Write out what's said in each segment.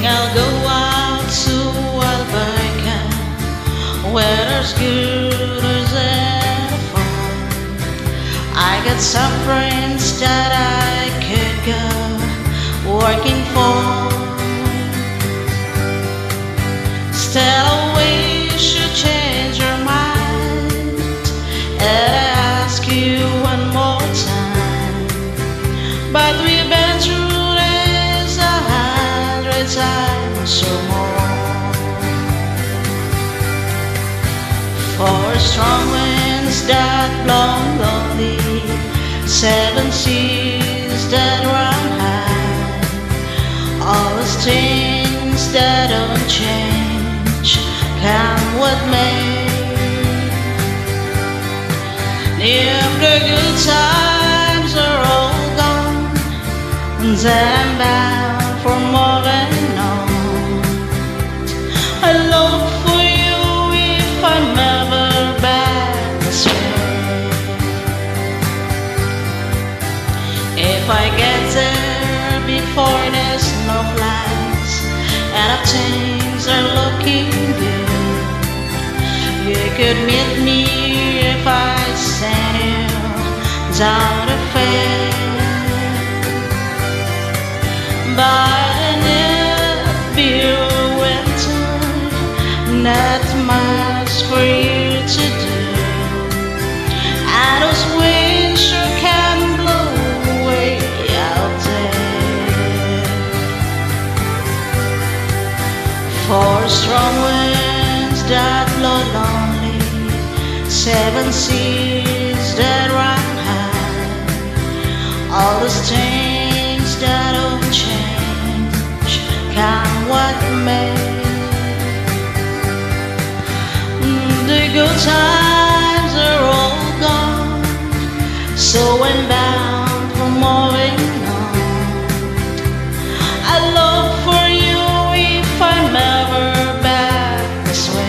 I'll go out to Alberca, where there's good as any fun. I got some friends that I could go working for. Still I wish you change your mind, and I ask you one more time. But we've been through this 100 times or more. For strong winds that blow lonely, 7 seas that run high, all those things that don't change come with me. If the good times are all gone, then I'm bound for more than known. I look for you if I'm ever back this way. If I get there before there's no flights and if things are looking good, you could meet me if I send you down the fair. But if you're winter, not much for you to do, and those winds sure can blow away out there. For strong winds that blow lonely, 7 seas that run high, all those things that don't change come what may. The good times are all gone, so I'm bound for moving on. I look for you if I'm ever back this way.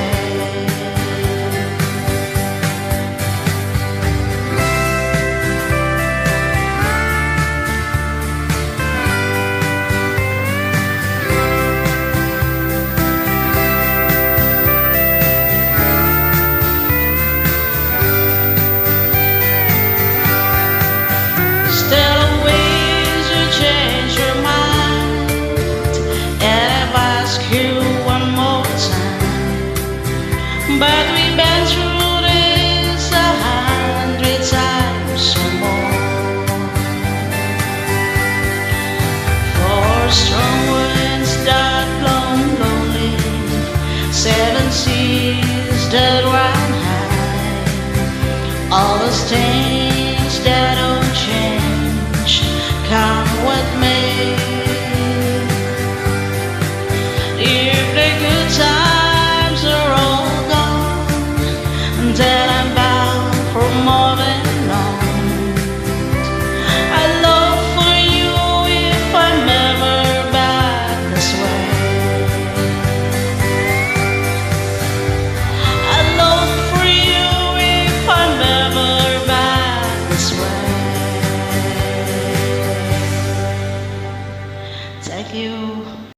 Still a ways you change your mind, and I've asked you one more time. But we've been through this 100 times or more. For strong winds that blow lonely, 7 seas that run high, all those things that don't change come with me. If the good times are all gone, then I'm bound for more than known. I look for you if I'm ever back this way. I look for you if I'm ever back this way. Thank you.